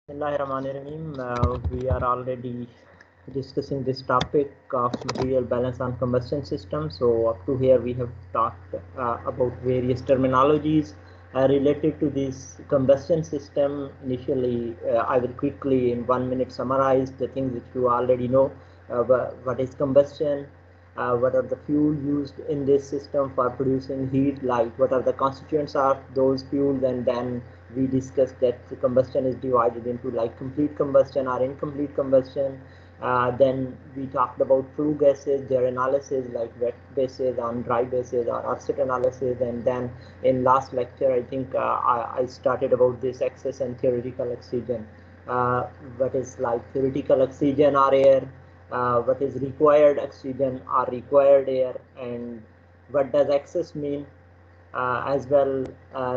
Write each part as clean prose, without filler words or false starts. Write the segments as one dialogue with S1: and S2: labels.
S1: Bismillahirrahmanirrahim. We are already discussing this topic of material balance on combustion system. So up to here we have talked about various terminologies related to this combustion system. Initially, I will quickly in 1 minute summarize the things which you already know. What is combustion? What are the fuel used in this system for producing heat, like what are the constituents of those fuels, and then we discussed that the combustion is divided into like complete combustion or incomplete combustion. Then we talked about flue gases, their analysis, like wet bases on dry bases or offset analysis, and then in last lecture I think I started about this excess and theoretical oxygen. What is like theoretical oxygen or air, what is required oxygen or required air, and what does excess mean. As well,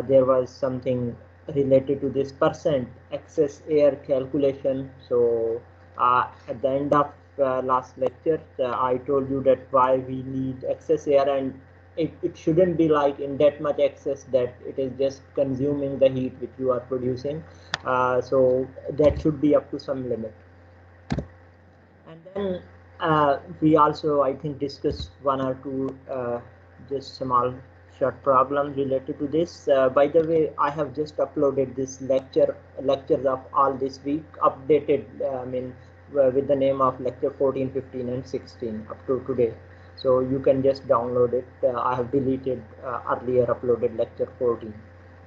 S1: there was something related to this percent excess air calculation. So at the end of last lecture, I told you that why we need excess air, and it shouldn't be like in that much excess that it is just consuming the heat which you are producing. So that should be up to some limit. And then we also, I think, discussed one or two just small short problems related to this. By the way, I have just uploaded this lectures of all this week, updated, with the name of lecture 14, 15, and 16 up to today. So you can just download it. I have deleted earlier uploaded lecture 14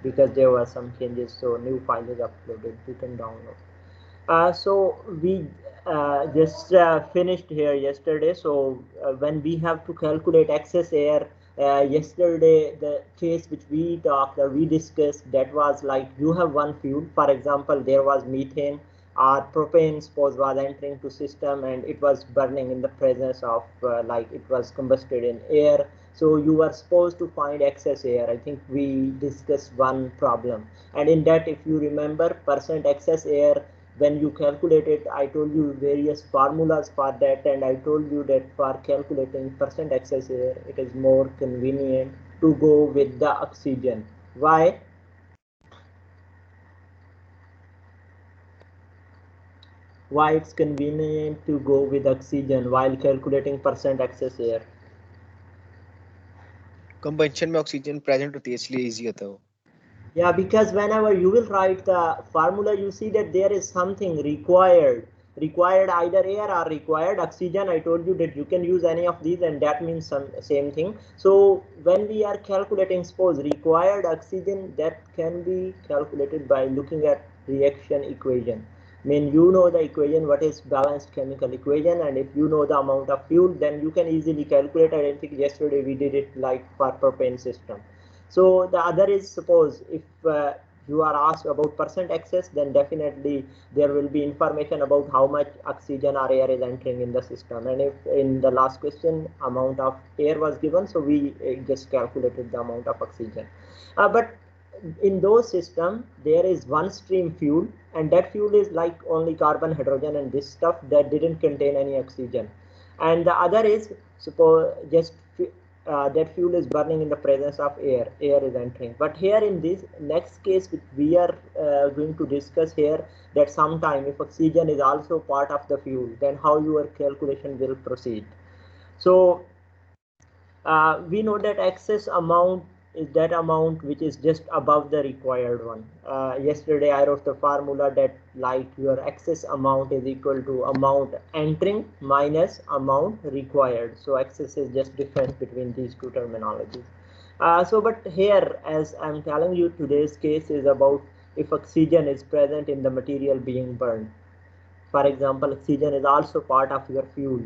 S1: because there were some changes. So new file is uploaded. You can download. So we just finished here yesterday. So when we have to calculate excess air, yesterday the case which we talked or we discussed, that was like you have one fuel. For example, there was methane or propane, suppose, was entering to system and it was burning in the presence of like it was combusted in air. So you were supposed to find excess air. I think we discussed one problem, and in that, if you remember, percent excess air, when you calculate it, I told you various formulas for that, and I told you that for calculating percent excess air, it is more convenient to go with the oxygen. Why? Why it's convenient to go with oxygen while calculating percent excess air?
S2: Combustion में oxygen present होती है इसलिए easy होता है वो.
S1: Yeah, because whenever you will write the formula, you see that there is something required either air or required oxygen. I told you that you can use any of these, and that means some same thing. So when we are calculating, suppose required oxygen, that can be calculated by looking at reaction equation. I mean, you know the equation, what is balanced chemical equation, and if you know the amount of fuel, then you can easily calculate. I think yesterday we did it like for propane system. So the other is, suppose if you are asked about percent excess, then definitely there will be information about how much oxygen or air is entering in the system. And if in the last question amount of air was given, so we just calculated the amount of oxygen. But in those system, there is one stream fuel, and that fuel is like only carbon, hydrogen, and this stuff that didn't contain any oxygen. And the other is, suppose just that fuel is burning in the presence of air is entering. But here in this next case which we are going to discuss here, that sometime if oxygen is also part of the fuel, then how your calculation will proceed. So we know that excess amount is that amount which is just above the required one. Yesterday I wrote the formula that like your excess amount is equal to amount entering minus amount required. So excess is just difference between these two terminologies. So but here, as I'm telling you, today's case is about if oxygen is present in the material being burned. For example, oxygen is also part of your fuel.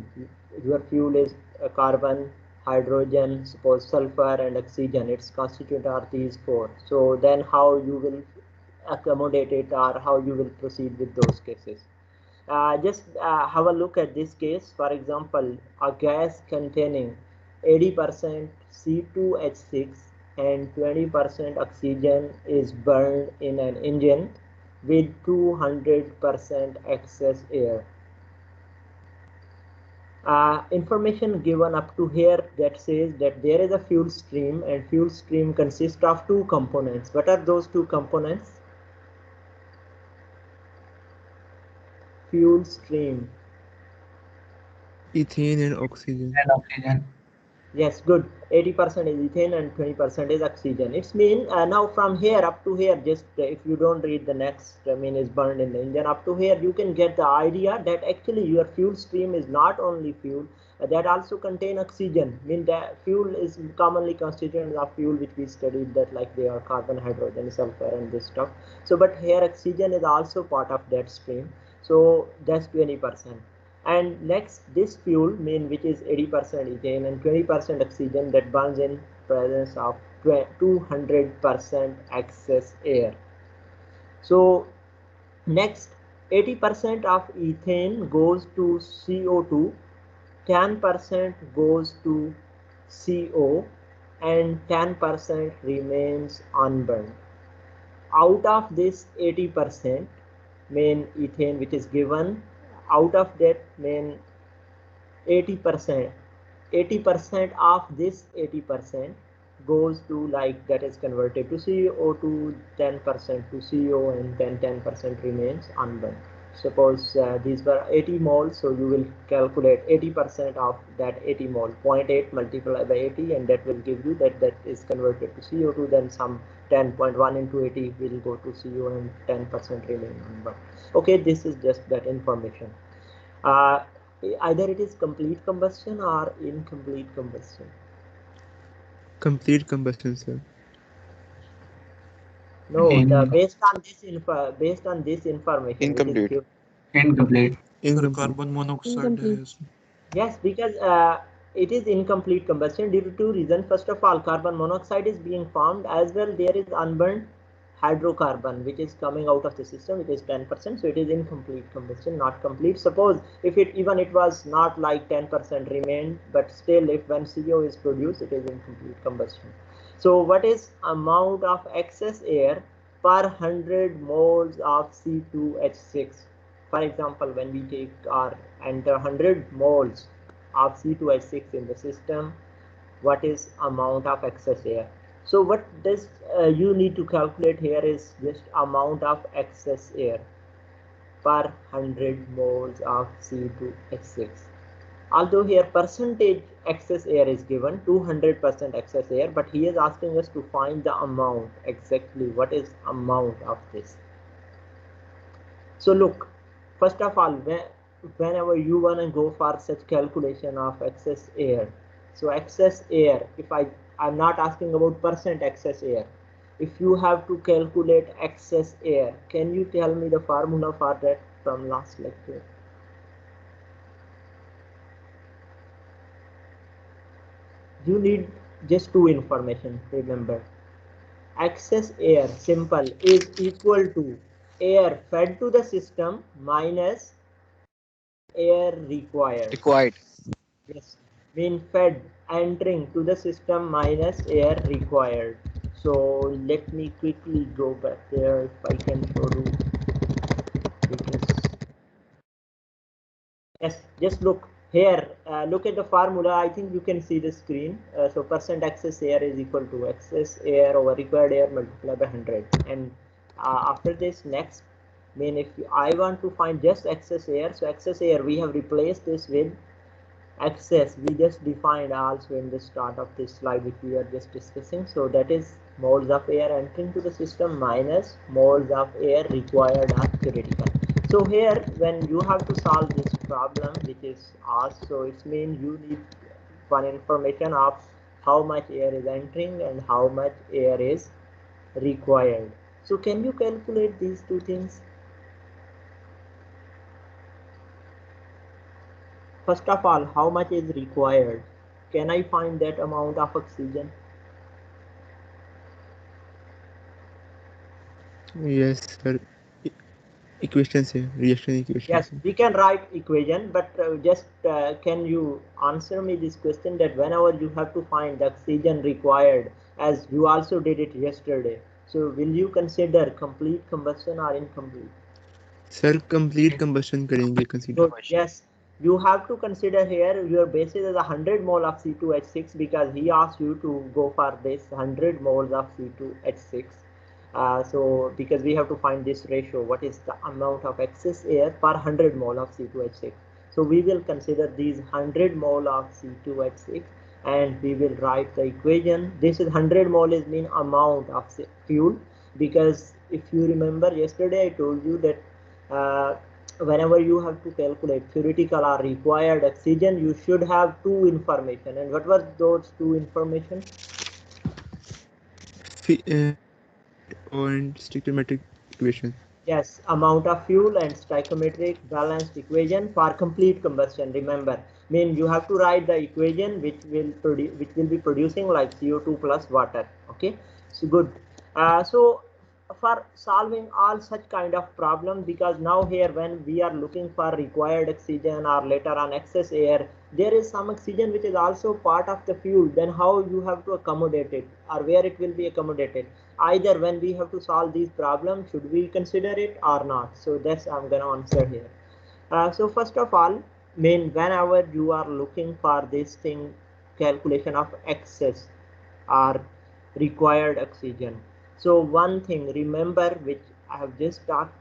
S1: Your fuel is carbon, hydrogen, suppose sulfur, and oxygen. Its constituent are these four. So then how you will accommodate it, or how you will proceed with those cases. Just have a look at this case. For example, a gas containing 80% C2H6 and 20% oxygen is burned in an engine with 200% excess air. Information given up to here that says that there is a fuel stream, and fuel stream consists of two components. What are those two components? fuel stream?
S3: Ethane and oxygen.
S4: And oxygen.
S1: Yes, good. 80% is ethane and 20% is oxygen. It's mean now from here up to here, just if you don't read the next, is burned in the engine up to here, you can get the idea that actually your fuel stream is not only fuel, that also contain oxygen. That fuel is commonly constituent of fuel, which we studied, that like they are carbon, hydrogen, sulfur and this stuff. So but here oxygen is also part of that stream. So that's 20%. And next, this fuel which is 80% ethane and 20% oxygen, that burns in presence of 200% excess air. So next, 80% of ethane goes to CO2, 10% goes to CO, and 10% remains unburned. Out of this 80% ethane which is given, out of that 80% of this 80% goes to, like, that is converted to CO2, 10% to CO, and then 10% remains unburned. Suppose these were 80 moles, so you will calculate 80% of that 80 mole, 0.8 multiplied by 80, and that will give you that is converted to CO2, then some 10.1 into 80 will go to CO, and 10% remain unburned. Okay, this is just that information. Either it is complete combustion or incomplete combustion.
S3: Complete combustion, sir.
S1: No, based on this information.
S2: Incomplete.
S4: Incomplete.
S3: Carbon monoxide.
S1: Yes, because it is incomplete combustion due to two reasons. First of all, carbon monoxide is being formed, as well there is unburned hydrocarbon which is coming out of the system, which is 10%. So it is incomplete combustion, not complete. Suppose if it was not like 10% remained, but still if when CO is produced, it is incomplete combustion. So what is amount of excess air per 100 moles of C2H6? For example, when we take or enter 100 moles of C2H6 in the system, what is amount of excess air? So what this you need to calculate here is just amount of excess air per 100 moles of C2H6. Although here percentage excess air is given, 200% excess air, but he is asking us to find the amount, exactly what is amount of this. So look, first of all, whenever you want to go for such calculation of excess air, so excess air, if I'm not asking about percent excess air, if you have to calculate excess air, can you tell me the formula for that from last lecture? You need just two information, remember. Excess air, simple, is equal to air fed to the system minus air required. Yes, fed entering to the system minus air required. So let me quickly go back there if I can show you. Yes, just look here, look at the formula. I think you can see the screen. So percent excess air is equal to excess air over required air multiplied by 100. And after this, next, if I want to find just excess air, so excess air, we have replaced this with excess. We just defined also in the start of this slide which we are just discussing. So that is moles of air entering to the system minus moles of air required are theoretical. So here, when you have to solve this problem which is asked, so it means you need one information of how much air is entering and how much air is required. So can you calculate these two things? First of all, how much is required? Can I find that amount of oxygen?
S3: Yes, sir. Equations here, reaction equation.
S1: Yes, we can write equation, but just can you answer me this question, that whenever you have to find the oxygen required, as you also did it yesterday, so will you consider complete combustion or incomplete?
S3: Sir, complete combustion करेंगे consider.
S1: So, yes, you have to consider here your basis is 100 mole of C2H6 because he asked you to go for this 100 moles of C2H6. So because we have to find this ratio, what is the amount of excess air per 100 mole of C2H6. So we will consider these 100 mole of C2H6 and we will write the equation. This is 100 mole is mean amount of fuel, because if you remember yesterday I told you that whenever you have to calculate theoretical or required oxygen, you should have two information. And what were those two information?
S3: And stoichiometric equation.
S1: Yes, amount of fuel and stoichiometric balanced equation for complete combustion. Remember, mean you have to write the equation which will be producing like CO2 plus water. Okay, so good. So for solving all such kind of problem, because now here when we are looking for required oxygen or later on excess air, there is some oxygen which is also part of the fuel. Then how you have to accommodate it, or where it will be accommodated? Either when we have to solve these problems, should we consider it or not? So that's I'm gonna answer here. So first of all, whenever you are looking for this thing, calculation of excess or required oxygen. So one thing remember, which I have just talked,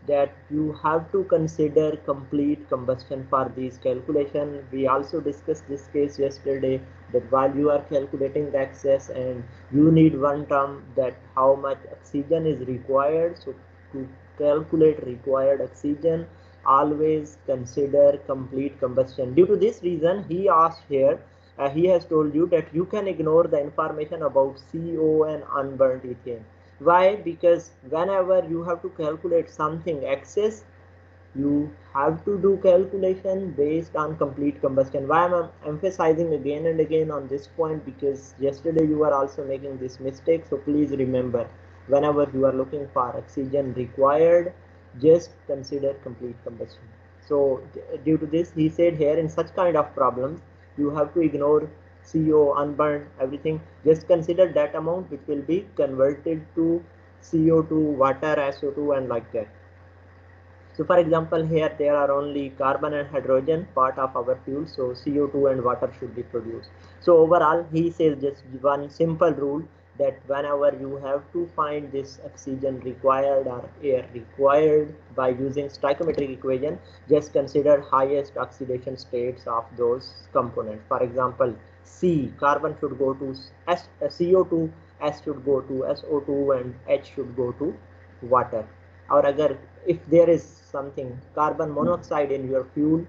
S1: that you have to consider complete combustion for these calculation. We also discussed this case yesterday, that while you are calculating the excess and you need one term, that how much oxygen is required. So to calculate required oxygen, always consider complete combustion. Due to this reason, he asked here, he has told you that you can ignore the information about CO and unburnt ethane. Why? Because whenever you have to calculate something excess, you have to do calculation based on complete combustion. Why I'm emphasizing again and again on this point, because yesterday you were also making this mistake. So please remember, whenever you are looking for oxygen required, just consider complete combustion. So due to this, he said here, in such kind of problems, you have to ignore CO, unburned, everything. Just consider that amount which will be converted to CO2, water, SO2, and like that. So for example, here there are only carbon and hydrogen part of our fuel, so CO2 and water should be produced. So overall, he says just one simple rule, that whenever you have to find this oxygen required or air required by using stoichiometric equation, just consider highest oxidation states of those components. For example, C, carbon should go to CO2, S should go to SO2, and H should go to water. Or agar if there is something carbon monoxide in your fuel,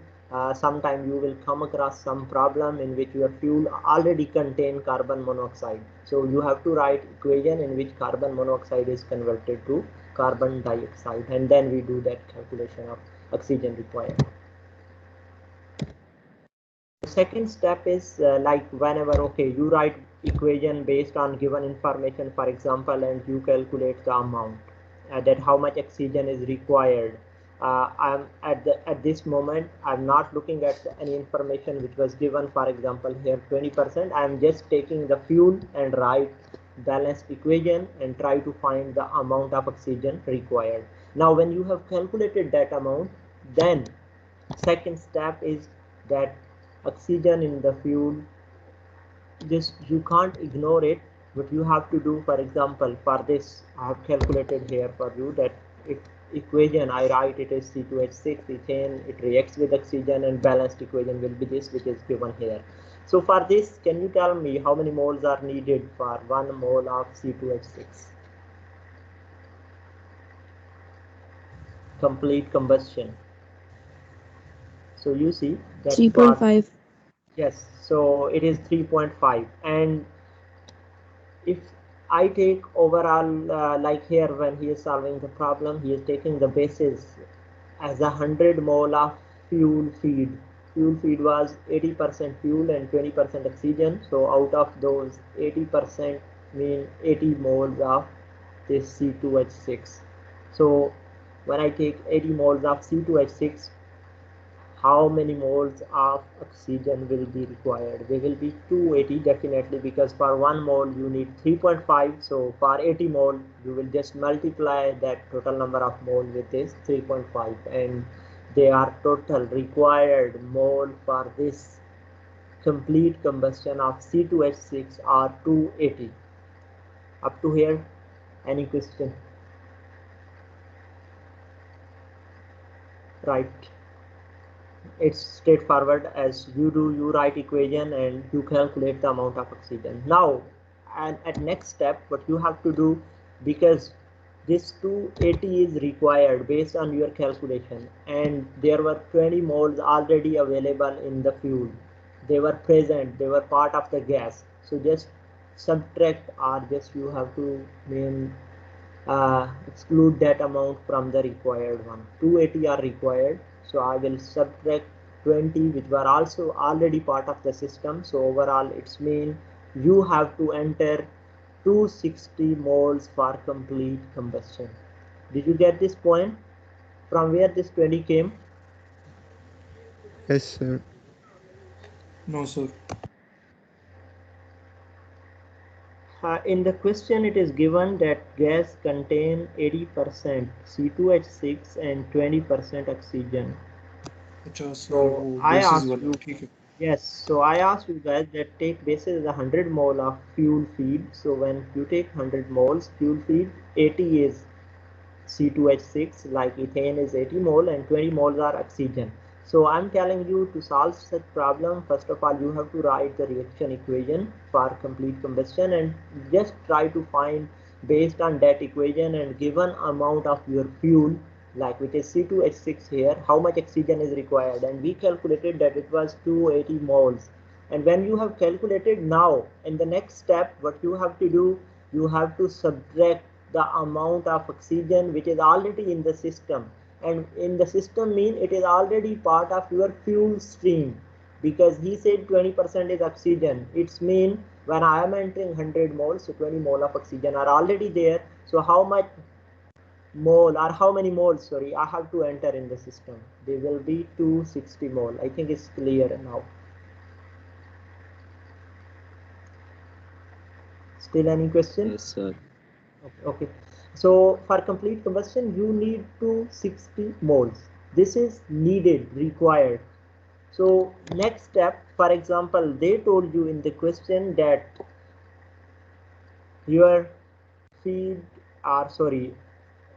S1: sometime you will come across some problem in which your fuel already contain carbon monoxide. So you have to write equation in which carbon monoxide is converted to carbon dioxide, and then we do that calculation of oxygen required. The second step is like whenever, okay, you write equation based on given information, for example, and you calculate the amount, that how much oxygen is required. I'm at this moment, I'm not looking at any information which was given. For example, here 20%. I'm just taking the fuel and write balanced equation and try to find the amount of oxygen required. Now, when you have calculated that amount, then second step is that oxygen in the fuel, just you can't ignore it. What you have to do, for example, for this I have calculated here for you, that if equation I write it is C2H6 ethane, it reacts with oxygen, and balanced equation will be this which is given here. So for this, can you tell me how many moles are needed for 1 mole of C2H6 complete combustion? So you see that
S4: 3.5.
S1: yes, so it is 3.5. And if I take overall, like here when he is solving the problem, he is taking the basis as 100 mole of fuel feed. Fuel feed was 80% fuel and 20% oxygen. So out of those 80% mean 80 moles of this C2H6. So when I take 80 moles of C2H6, how many moles of oxygen will be required? They will be 280 definitely, because for 1 mole you need 3.5. So for 80 mole you will just multiply that total number of mole with this 3.5, and they are total required mole for this complete combustion of C2H6 are 280. Up to here Any question? Right. It's straightforward. As you write equation and you calculate the amount of oxygen. Now, and at next step, what you have to do, because this 280 is required based on your calculation, and there were 20 moles already available in the fuel. They were present, they were part of the gas. So just subtract, or just you have to exclude that amount from the required one. 280 are required, so I will subtract 20 which were also already part of the system. So overall it's mean you have to enter 260 moles for complete combustion. Did you get this point? From where this 20 came?
S3: Yes, sir.
S4: No, sir.
S1: In the question it is given that gas contain 80% C2H6 and 20% oxygen.
S4: अच्छा sir
S1: So
S4: वो
S1: I
S4: basis
S1: asked
S4: वाला
S1: you,
S4: ठीक है.
S1: yes, so I asked you guys that take basis 100 mole of fuel feed. So when you take 100 moles fuel feed, 80 is C2H6, like ethane is 80 mole and 20 moles are oxygen. So I'm telling you, to solve such problem, first of all you have to write the reaction equation for complete combustion and just try to find, based on that equation and given amount of your fuel, like which is C2H6 here, how much oxygen is required, and we calculated that it was 280 moles. And when you have calculated, now in the next step what you have to do, you have to subtract the amount of oxygen which is already in the system. And in the system mean it is already part of your fuel stream, because he said 20% is oxygen. It's mean when I am entering 100 moles, so 20 mole of oxygen are already there. So how much mole, or how many moles, sorry, I have to enter in the system? They will be 260 mole. I think it's clear now. Still any question?
S5: Yes, sir.
S1: Okay. So for complete combustion, you need 260 moles. This is needed, required. So next step, for example, they told you in the question that your feed, or sorry,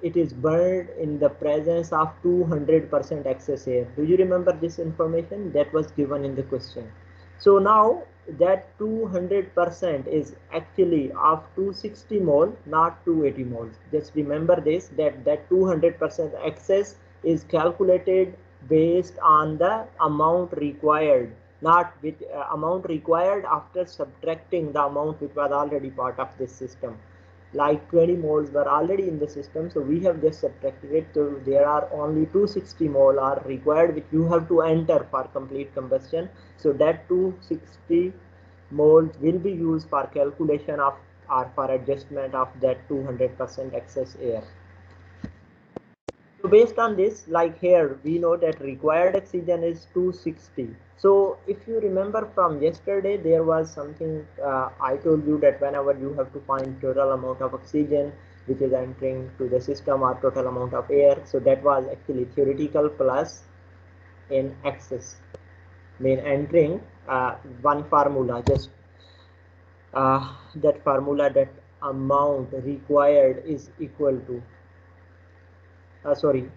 S1: it is burned in the presence of 200% excess air. Do you remember this information that was given in the question? So now that 200% is actually of 260 mole, not 280 moles. Just remember this, that 200% excess is calculated based on the amount required, not with amount required after subtracting the amount which was already part of this system. Like 20 moles were already in the system, so we have just subtracted it. So there are only 260 mole are required which you have to enter for complete combustion. So that 260 moles will be used for calculation of, or for adjustment of that 200% excess air. So based on this, like here, we know that required oxygen is 260. So if you remember from yesterday, there was something I told you that whenever you have to find total amount of oxygen which is entering to the system, or total amount of air, so that was actually theoretical plus in excess. Mean entering one formula, just that formula, that amount required is equal to sorry,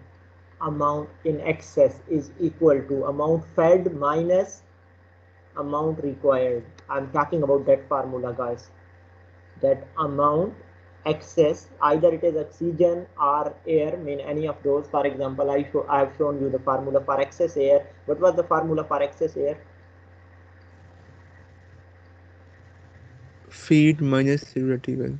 S1: amount in excess is equal to amount fed minus amount required. I'm talking about that formula, guys. That amount excess, either it is oxygen or air, mean any of those. For example, I have shown you the formula for excess air. What was the formula for excess air?
S3: Feed minus theoretical.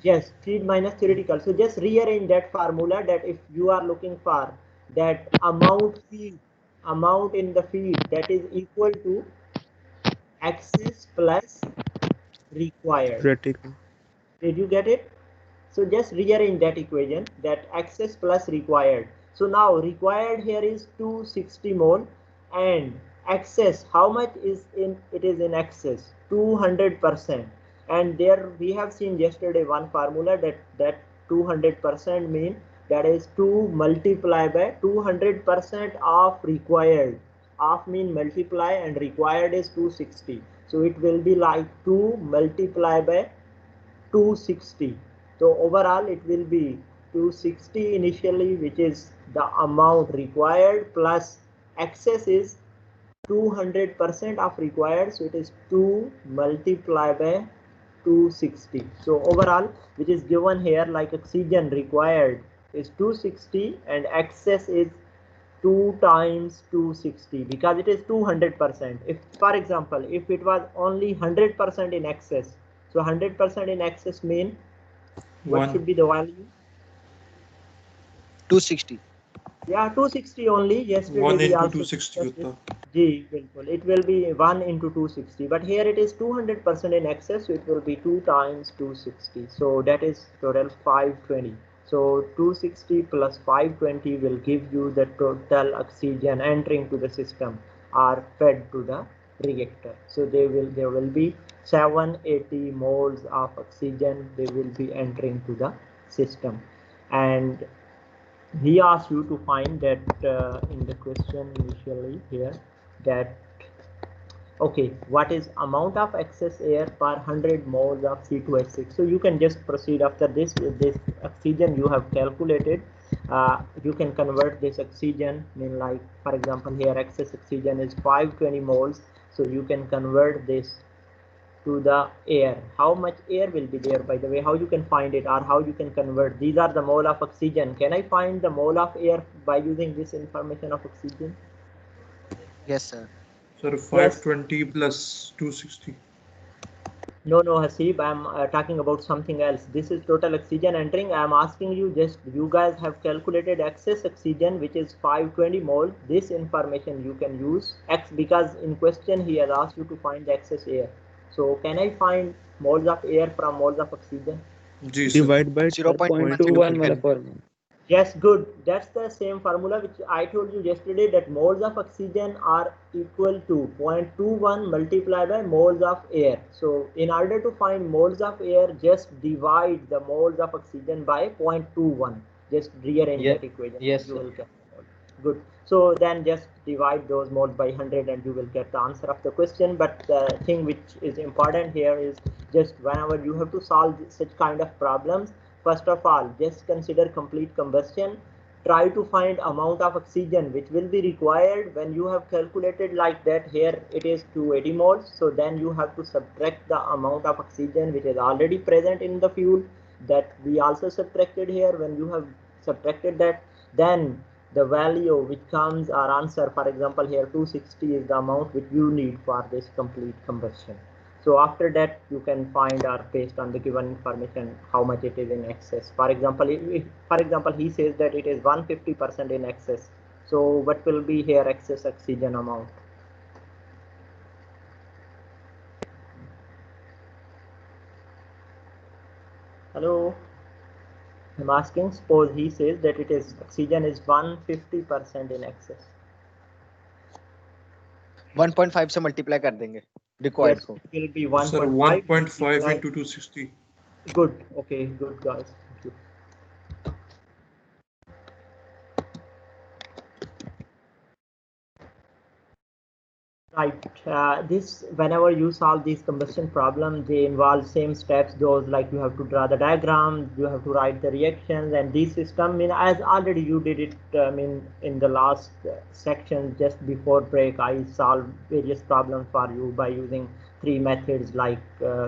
S1: Yes, feed minus theoretical. So just rearrange that formula, that if you are looking for that amount feed, amount in the feed, that is equal to excess plus required.
S3: Theoretical.
S1: Did you get it? So just rearrange that equation, that excess plus required. So now required here is 260 mole, and excess, how much is in, it is in excess 200%. And there we have seen yesterday one formula, that 200% mean that is 2 multiply by 200% of required. Of mean multiply, and required is 260. So it will be like 2 multiply by 260. So overall it will be 260 initially, which is the amount required, plus excess is 200% of required, so it is 2 multiplied by 260. So overall, which is given here, like oxygen required is 260 and excess is 2 times 260, because it is 200%. If, for example, if it was only 100% in excess, so 100% in excess mean what should be the value?
S2: 260.
S1: Yeah, 260 only. Yesterday
S4: 1
S1: we
S4: into
S1: also
S4: 260
S1: discussed it.
S4: होता.
S1: Ji, bilkul. It will be 1 into 260, but here it is 200% in excess, so it will be 2 times 260. So that is total 520. So 260 plus 520 will give you the total oxygen entering to the system or fed to the reactor. So there will be 780 moles of oxygen. They will be entering to the system, and he asks you to find that in the question initially here, that okay, what is amount of excess air per 100 moles of C2H6. So you can just proceed after this oxygen you have calculated. You can convert this oxygen, mean like for example here excess oxygen is 520 moles, so you can convert this to the air. How much air will be there, by the way, how you can find it or how you can convert? These are the mole of oxygen. Can I find the mole of air by using this information of oxygen?
S2: Yes, sir.
S4: Sir, 520 plus 260.
S1: No, Hasib, I'm talking about something else. This is total oxygen entering. I'm asking you, just you guys have calculated excess oxygen, which is 520 mole. This information you can use X, because in question he has asked you to find the excess air. So can I find moles of air from moles of oxygen?
S4: Ji sir.
S3: Divide by
S2: 0.21
S1: Yes, good. That's the same formula which I told you yesterday, that moles of oxygen are equal to 0.21 multiplied by moles of air. So in order to find moles of air, just divide the moles of oxygen by 0.21. Just rearrange that equation.
S5: Yes,
S1: you
S5: sir.
S1: will get mole. Good. So then just divide those moles by 100 and you will get the answer of the question. But the thing which is important here is, just whenever you have to solve such kind of problems, first of all, just consider complete combustion. Try to find amount of oxygen which will be required. When you have calculated like that, here it is 280 moles. So then you have to subtract the amount of oxygen which is already present in the fuel, that we also subtracted here. When you have subtracted that, then the value which comes our answer, for example here 260 is the amount which you need for this complete combustion. So after that you can find, or based on the given information, how much it is in excess. For example, he says that it is 150% in excess. So what will be here excess oxygen amount? Hello, I'm asking. Suppose he says that it is oxygen is 150% in excess.
S2: 1.5 से multiply कर देंगे required
S1: Yes,
S2: को.
S1: it will be
S4: Sir,
S1: 1.5.
S4: 1.5 into 260.
S1: Good. Okay, good guys. Thank you. Right. This, whenever you solve these combustion problems, they involve same steps. Those like you have to draw the diagram, you have to write the reactions, and these system. I mean, as already you did it. I mean, in the last section just before break, I solved various problems for you by using 3 methods like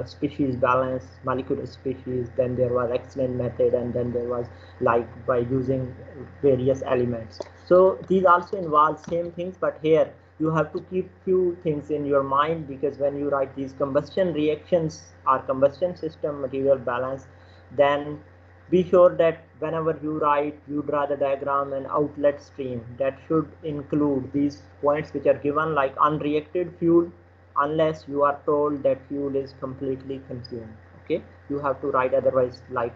S1: species balance, molecular species. Then there was excellent method, and then there was like by using various elements. So these also involve same things, but here you have to keep few things in your mind, because when you write these combustion reactions or combustion system material balance, then be sure that whenever you write, you draw the diagram and outlet stream. That should include these points which are given, like unreacted fuel, unless you are told that fuel is completely consumed. Okay, you have to write, otherwise like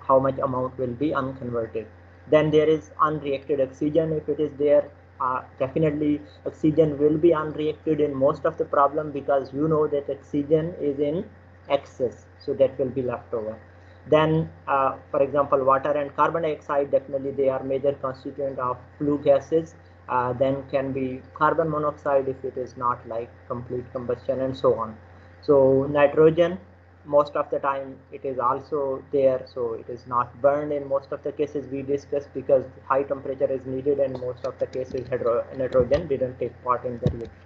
S1: how much amount will be unconverted. Then there is unreacted oxygen. If it is there, definitely oxygen will be unreacted in most of the problem, because you know that oxygen is in excess, so that will be left over. Then for example, water and carbon dioxide, definitely they are major constituent of flue gases. Then can be carbon monoxide if it is not like complete combustion, and so on. So nitrogen, most of the time it is also there, so it is not burned in most of the cases we discussed because high temperature is needed, and most of the cases nitrogen didn't take part in the reactions.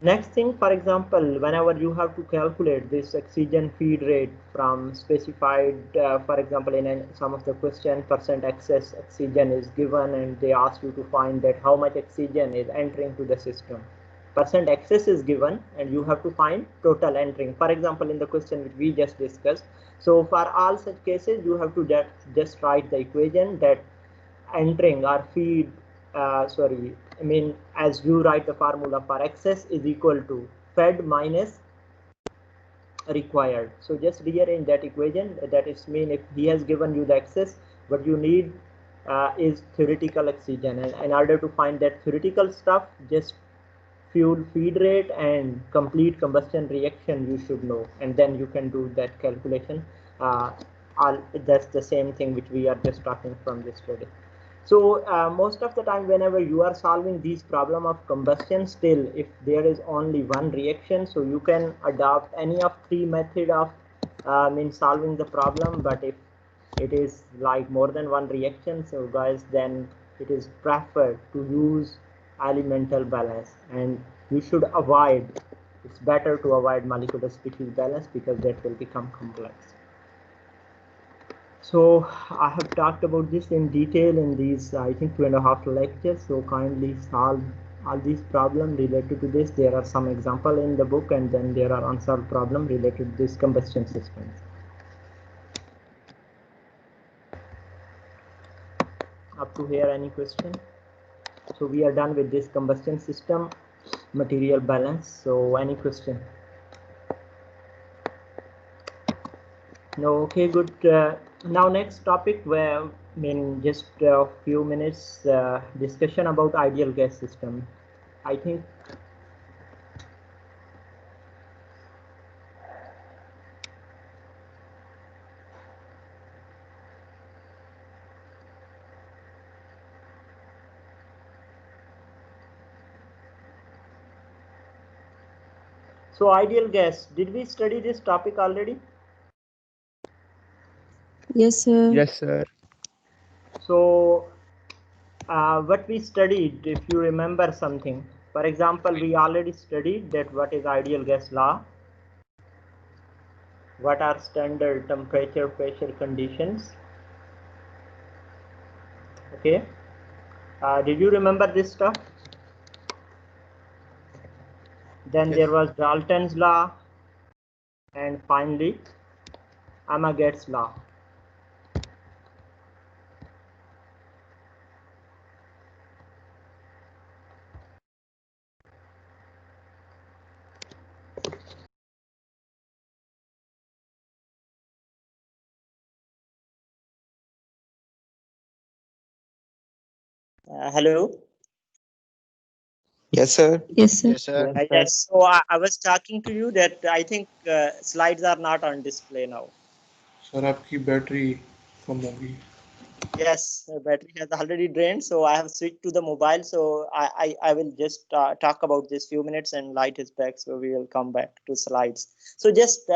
S1: Next thing, for example, whenever you have to calculate this oxygen feed rate from specified, for example, in some of the question, percent excess oxygen is given, and they ask you to find that how much oxygen is entering to the system. Percent excess is given, and you have to find total entering. For example, in the question which we just discussed. So for all such cases, you have to just write the equation that entering or feed, as you write the formula for excess is equal to fed minus required. So just rearrange that equation. That is mean if he has given you the excess, what you need is theoretical oxygen, and in order to find that theoretical stuff, just fuel feed rate and complete combustion reaction you should know, and then you can do that calculation. That's the same thing which we are just talking from this study. So most of the time whenever you are solving these problem of combustion, still if there is only one reaction, so you can adopt any of three method of solving the problem. But if it is like more than one reaction, so guys, then it is preferred to use elemental balance, and you should avoid, it's better to avoid molecular species balance because that will become complex. So I have talked about this in detail in these, I think, 2.5 lectures. So kindly solve all these problems related to this. There are some example in the book, and then there are unsolved problems related to this combustion systems. Up to here, any question? So we are done with this combustion system, material balance. So any question? No. Okay, good. Now next topic, where just a few minutes discussion about ideal gas system. I think so. Ideal gas, did we study this topic already?
S5: Yes, sir.
S3: Yes, sir.
S1: So what we studied, if you remember something, for example, we already studied that what is ideal gas law, what are standard temperature pressure conditions. Okay, did you remember this stuff? Then
S4: Yes.
S1: there was Dalton's law, and finally Amagat's law. Hello.
S3: Yes, sir.
S5: Yes, sir.
S2: Yes, sir.
S1: Yes. So I was talking to you that I think slides are not on display now.
S4: Sir आपकी battery कम होगी.
S1: Yes, the battery has already drained, so I have switched to the mobile. So I will just talk about this few minutes, and light is back, so we will come back to slides. So just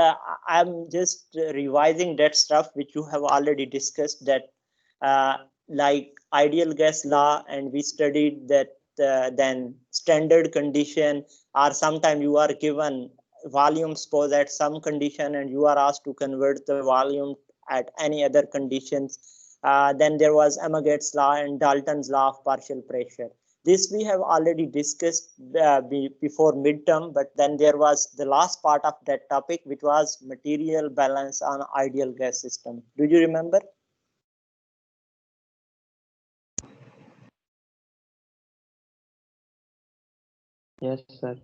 S1: I'm just revising that stuff which you have already discussed, that like ideal gas law, and we studied that then standard condition, or sometime you are given volume suppose at some condition and you are asked to convert the volume at any other conditions. Then there was Amagat's law and Dalton's law of partial pressure. This we have already discussed before midterm, but then there was the last part of that topic, which was material balance on ideal gas system. Do you remember?
S3: Yes, sir.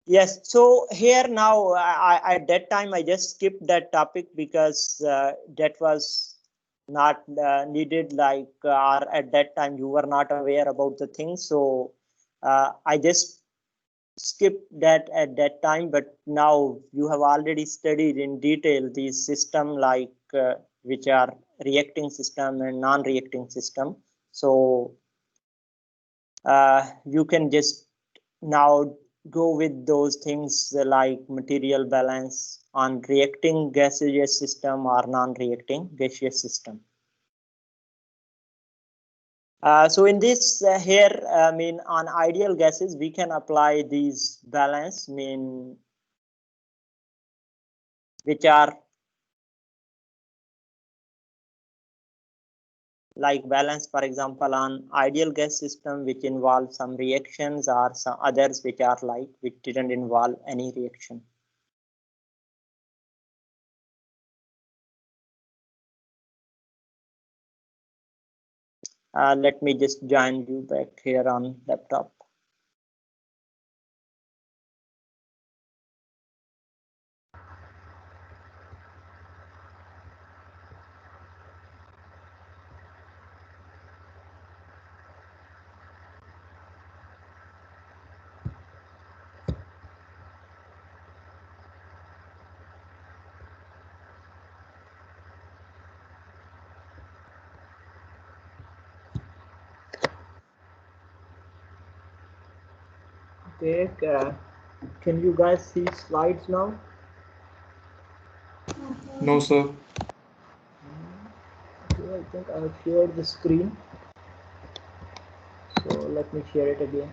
S1: Yes. So here now, at that time, I just skipped that topic because that was not needed, like or at that time you were not aware about the things. So I just skipped that at that time. But now you have already studied in detail these system, like which are reacting system and non-reacting system. So you can just now go with those things like material balance on reacting gaseous system or non-reacting gaseous system. So in this here, I mean, on ideal gases, we can apply these balance, which are like balance, for example, on ideal gas system, which involve some reactions, or some others which are like which didn't involve any reaction. Let me just join you back here on laptop. Okay, can you guys see slides now?
S4: No, sir.
S1: Okay, I think I have shared the screen. So let me share it again.